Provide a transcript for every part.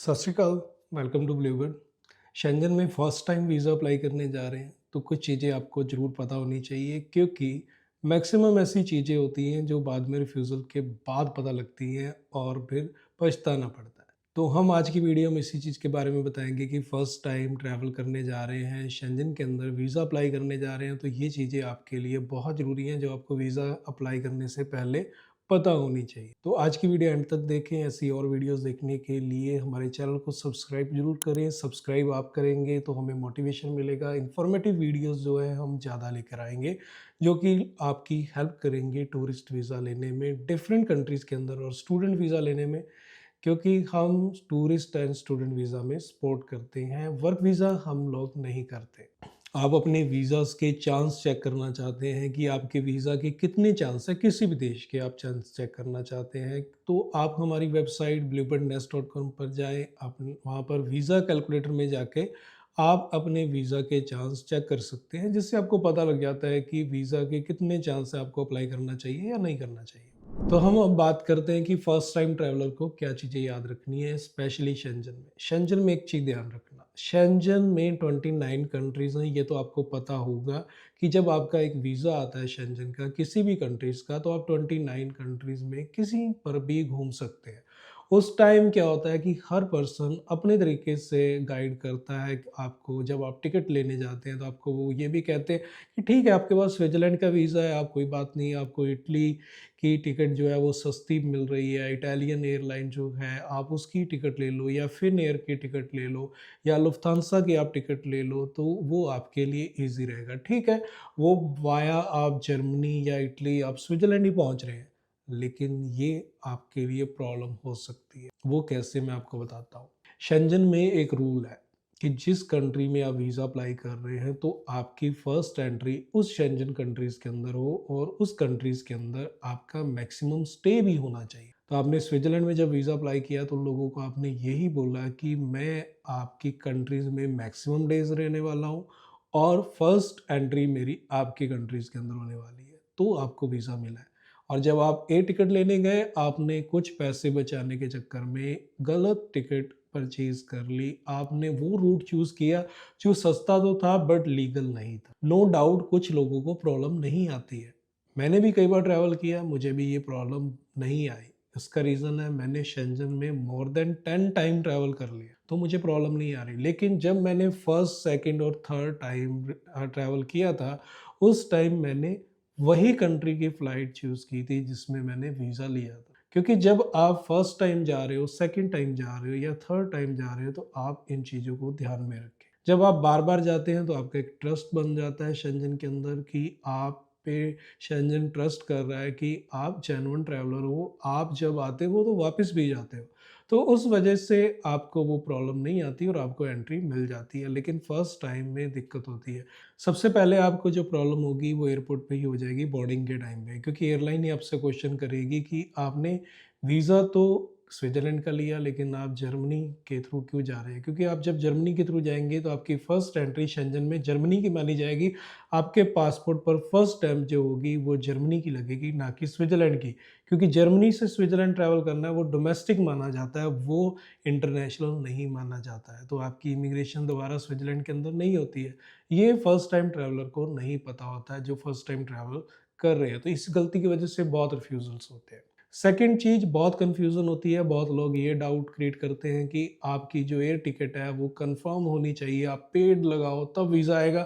सत Sri Akal. Welcome to Bluebird. Schengen में first time visa apply करने जा रहे हैं तो कुछ चीज़ें आपको ज़रूर पता होनी चाहिए, क्योंकि मैक्सिमम ऐसी चीज़ें होती हैं जो बाद में रिफ्यूज़ल के बाद पता लगती हैं और फिर पछताना पड़ता है। तो हम आज की वीडियो में इसी चीज़ के बारे में बताएंगे कि फ़र्स्ट टाइम ट्रैवल करने जा रहे हैं, शेंजन के अंदर वीज़ा अप्लाई करने जा रहे हैं, तो ये चीज़ें आपके लिए बहुत ज़रूरी हैं जो आपको वीज़ा अप्लाई करने से पहले पता होनी चाहिए। तो आज की वीडियो एंड तक देखें। ऐसी और वीडियोस देखने के लिए हमारे चैनल को सब्सक्राइब जरूर करें। सब्सक्राइब आप करेंगे तो हमें मोटिवेशन मिलेगा। इन्फॉर्मेटिव वीडियोस जो है हम ज़्यादा लेकर आएंगे, जो कि आपकी हेल्प करेंगे टूरिस्ट वीज़ा लेने में डिफरेंट कंट्रीज़ के अंदर और स्टूडेंट वीज़ा लेने में, क्योंकि हम टूरिस्ट एंड स्टूडेंट वीज़ा में सपोर्ट करते हैं, वर्क वीज़ा हम लोग नहीं करते। आप अपने वीज़ास के चांस चेक करना चाहते हैं कि आपके वीज़ा के कितने चांस है, किसी भी देश के आप चांस चेक करना चाहते हैं, तो आप हमारी वेबसाइट bluebirdnest.com पर जाएँ। आप वहाँ पर वीज़ा कैलकुलेटर में जाके आप अपने वीज़ा के चांस चेक कर सकते हैं, जिससे आपको पता लग जाता है कि वीज़ा के कितने चांस है, आपको अप्लाई करना चाहिए या नहीं करना चाहिए। तो हम अब बात करते हैं कि फर्स्ट टाइम ट्रैवलर को क्या चीज़ें याद रखनी है, स्पेशली शेंजन में। शेंजन में एक चीज़ ध्यान रखना, शेंजन में 29 कंट्रीज़ हैं, ये तो आपको पता होगा कि जब आपका एक वीज़ा आता है शेंजन का किसी भी कंट्रीज़ का, तो आप 29 कंट्रीज़ में किसी पर भी घूम सकते हैं। उस टाइम क्या होता है कि हर पर्सन अपने तरीके से गाइड करता है कि आपको। जब आप टिकट लेने जाते हैं तो आपको वो ये भी कहते हैं कि ठीक है, आपके पास स्विट्ज़रलैंड का वीज़ा है, आप कोई बात नहीं, आपको इटली की टिकट जो है वो सस्ती मिल रही है, इटालियन एयरलाइन जो है आप उसकी टिकट ले लो, या फिन एयर की टिकट ले लो, या लुफ्थांसा की आप टिकट ले लो, तो वो आपके लिए ईज़ी रहेगा। ठीक है, वो वाया आप जर्मनी या इटली आप स्विट्ज़रलैंड ही पहुँच रहे हैं, लेकिन ये आपके लिए प्रॉब्लम हो सकती है। वो कैसे, मैं आपको बताता हूँ। शेंजन में एक रूल है कि जिस कंट्री में आप वीज़ा अप्लाई कर रहे हैं, तो आपकी फर्स्ट एंट्री उस शेंजन कंट्रीज़ के अंदर हो और उस कंट्रीज़ के अंदर आपका मैक्सिमम स्टे भी होना चाहिए। तो आपने स्विट्ज़रलैंड में जब वीज़ा अप्लाई किया तो लोगों को आपने यही बोला कि मैं आपकी कंट्रीज़ में मैक्सिमम डेज़ रहने वाला हूँ और फर्स्ट एंट्री मेरी आपकी कंट्रीज़ के अंदर होने वाली है, तो आपको वीज़ा मिला है। और जब आप एयर टिकट लेने गए, आपने कुछ पैसे बचाने के चक्कर में गलत टिकट परचेज कर ली। आपने वो रूट चूज़ किया जो सस्ता तो था बट लीगल नहीं था। नो डाउट कुछ लोगों को प्रॉब्लम नहीं आती है। मैंने भी कई बार ट्रैवल किया, मुझे भी ये प्रॉब्लम नहीं आई। इसका रीज़न है मैंने शेंजन में मोर देन 10 टाइम ट्रैवल कर लिया, तो मुझे प्रॉब्लम नहीं आ रही। लेकिन जब मैंने फर्स्ट, सेकंड और थर्ड टाइम ट्रैवल किया था, उस टाइम मैंने वही कंट्री की फ़्लाइट चूज़ की थी जिसमें मैंने वीज़ा लिया था। क्योंकि जब आप फर्स्ट टाइम जा रहे हो, सेकंड टाइम जा रहे हो या थर्ड टाइम जा रहे हो, तो आप इन चीज़ों को ध्यान में रखें। जब आप बार-बार जाते हैं तो आपका एक ट्रस्ट बन जाता है शेंजन के अंदर कि आप पे शेंजन ट्रस्ट कर रहा है कि आप जेन्युइन ट्रैवलर हो, आप जब आते हो तो वापस भी जाते हो। तो उस वजह से आपको वो प्रॉब्लम नहीं आती और आपको एंट्री मिल जाती है, लेकिन फर्स्ट टाइम में दिक्कत होती है। सबसे पहले आपको जो प्रॉब्लम होगी वो एयरपोर्ट पे ही हो जाएगी बोर्डिंग के टाइम पे, क्योंकि एयरलाइन ही आपसे क्वेश्चन करेगी कि आपने वीज़ा तो स्विट्ज़रलैंड का लिया लेकिन आप जर्मनी के थ्रू क्यों जा रहे हैं? क्योंकि आप जब जर्मनी के थ्रू जाएँगे तो आपकी फर्स्ट एंट्री शेंजन में जर्मनी की मानी जाएगी। आपके पासपोर्ट पर फर्स्ट स्टैम्प जो होगी वो जर्मनी की लगेगी, ना कि स्विट्ज़रलैंड की। क्योंकि जर्मनी से स्विट्ज़रलैंड ट्रैवल करना है वो डोमेस्टिक माना जाता है, वो इंटरनेशनल नहीं माना जाता है। तो आपकी इमिग्रेशन दोबारा स्विट्ज़रलैंड के अंदर नहीं होती है। ये फर्स्ट टाइम ट्रैवलर को नहीं पता होता है, जो फर्स्ट टाइम ट्रैवल कर रहे हैं, तो इस गलती की वजह से बहुत रिफ्यूजल्स होते हैं। सेकंड चीज़, बहुत कन्फ्यूज़न होती है, बहुत लोग ये डाउट क्रिएट करते हैं कि आपकी जो एयर टिकट है वो कंफर्म होनी चाहिए, आप पेड लगाओ तब वीज़ा आएगा।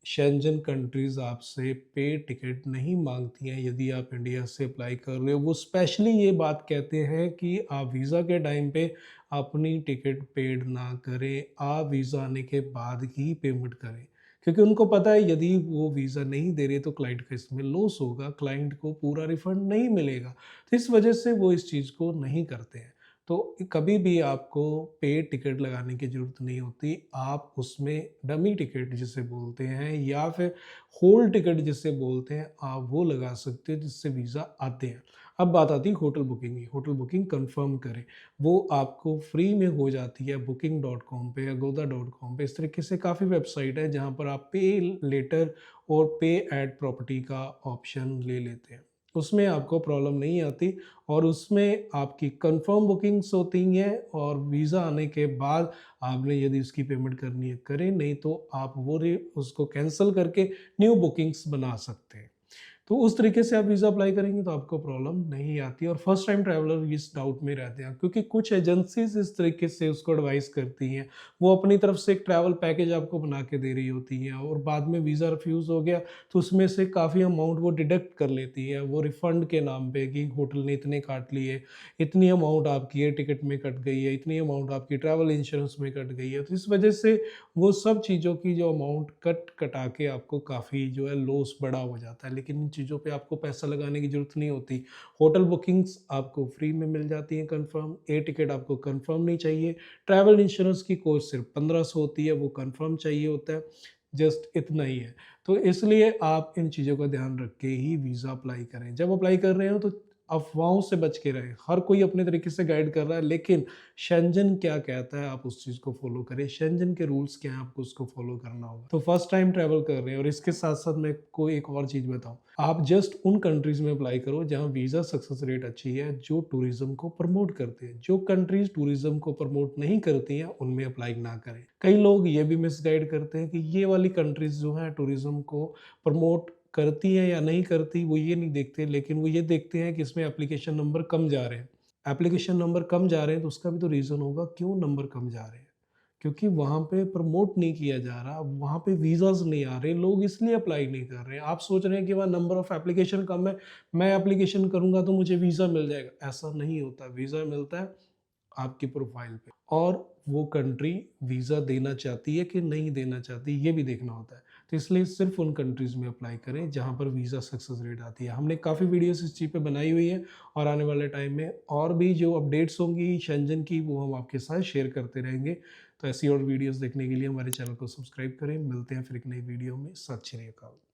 शेंजन कंट्रीज़ आपसे पेड टिकट नहीं माँगती हैं यदि आप इंडिया से अप्लाई कर रहे हो। वो स्पेशली ये बात कहते हैं कि आप वीज़ा के टाइम पे अपनी टिकट पेड ना करें, आप वीज़ा आने के बाद ही पेमेंट करें। क्योंकि उनको पता है यदि वो वीज़ा नहीं दे रहे तो क्लाइंट का इसमें लॉस होगा, क्लाइंट को पूरा रिफंड नहीं मिलेगा। तो इस वजह से वो इस चीज़ को नहीं करते हैं। तो कभी भी आपको पेड टिकट लगाने की ज़रूरत नहीं होती। आप उसमें डमी टिकट जिसे बोलते हैं या फिर होल टिकट जिसे बोलते हैं, आप वो लगा सकते हो जिससे वीज़ा आते हैं। अब बात आती है होटल बुकिंग की। होटल बुकिंग कन्फर्म करें, वो आपको फ्री में हो जाती है booking.com पे, agoda.com पे। इस तरीके से काफ़ी वेबसाइट है जहाँ पर आप पे लेटर और पे एट प्रॉपर्टी का ऑप्शन ले लेते हैं। उसमें आपको प्रॉब्लम नहीं आती और उसमें आपकी कंफर्म बुकिंग्स होती हैं और वीज़ा आने के बाद आपने यदि उसकी पेमेंट करनी है करें, नहीं तो आप वो उसको कैंसिल करके न्यू बुकिंग्स बना सकते हैं। तो उस तरीके से आप वीज़ा अप्लाई करेंगे तो आपको प्रॉब्लम नहीं आती और फर्स्ट टाइम ट्रैवलर इस डाउट में रहते हैं क्योंकि कुछ एजेंसीज इस तरीके से उसको एडवाइस करती हैं, वो अपनी तरफ से एक ट्रैवल पैकेज आपको बना के दे रही होती हैं और बाद में वीज़ा रिफ्यूज़ हो गया तो उसमें से काफ़ी अमाउंट वो डिडक्ट कर लेती है, वो रिफ़ंड के नाम पे कि होटल ने इतने काट लिए, इतनी अमाउंट आपकी एयर टिकट में कट गई है, इतनी अमाउंट आपकी ट्रैवल इंश्योरेंस में कट गई है। तो इस वजह से वो सब चीज़ों की जो अमाउंट कटा के आपको काफ़ी जो है लॉस बड़ा हो जाता है, लेकिन इन चीज़ों पे आपको पैसा लगाने की ज़रूरत नहीं होती। होटल बुकिंग्स आपको फ्री में मिल जाती हैं कन्फर्म, एयर टिकट आपको कन्फर्म नहीं चाहिए, ट्रैवल इंश्योरेंस की कॉस्ट सिर्फ 1500 होती है, वो कन्फर्म चाहिए होता है, जस्ट इतना ही है। तो इसलिए आप इन चीज़ों का ध्यान रख के ही वीज़ा अप्लाई करें। जब अप्लाई कर रहे हो तो अफ़वाहों से बच के रहें। हर कोई अपने तरीके से गाइड कर रहा है, लेकिन शेंजन क्या कहता है आप उस चीज़ को फ़ॉलो करें। शेंजन के रूल्स क्या हैं आपको उसको फ़ॉलो करना होगा। तो फर्स्ट टाइम ट्रैवल कर रहे हैं और इसके साथ-साथ मैं आपको एक और चीज़ बताऊँ। आप जस्ट उन कंट्रीज़ में अप्लाई करो जहाँ वीज़ा सक्सेस रेट अच्छी है, जो टूरिज़्म को प्रमोट करते हैं। जो कंट्रीज़ टूरिज़्म को प्रमोट नहीं करती हैं, उनमें अप्लाई ना करें। कई लोग ये भी मिसगाइड करते हैं कि ये वाली कंट्रीज़ जो हैं टूरिज़्म को प्रमोट करती हैं या नहीं करती, वो ये नहीं देखते, लेकिन वो ये देखते हैं कि इसमें एप्लीकेशन नंबर कम जा रहे हैं। एप्लीकेशन नंबर कम जा रहे हैं तो उसका भी तो रीज़न होगा क्यों नंबर कम जा रहे हैं। क्योंकि वहाँ पे प्रमोट नहीं किया जा रहा, वहाँ पे वीज़ाज़ नहीं आ रहे, लोग इसलिए अप्लाई नहीं कर रहे हैं। आप सोच रहे हैं कि वहाँ नंबर ऑफ़ एप्लीकेशन कम है, मैं एप्लीकेशन करूँगा तो मुझे वीज़ा मिल जाएगा, ऐसा नहीं होता। वीज़ा मिलता है आपकी प्रोफ़ाइल पे और वो कंट्री वीज़ा देना चाहती है कि नहीं देना चाहती, ये भी देखना होता है। तो इसलिए सिर्फ़ उन कंट्रीज़ में अप्लाई करें जहाँ पर वीज़ा सक्सेस रेट आती है। हमने काफ़ी वीडियोज़ इस चीज़ पे बनाई हुई है और आने वाले टाइम में और भी जो अपडेट्स होंगी शेंजन की, वो हम आपके साथ शेयर करते रहेंगे। तो ऐसी और वीडियोज़ देखने के लिए हमारे चैनल को सब्सक्राइब करें। मिलते हैं फिर एक नई वीडियो में। सत श्री अकाल।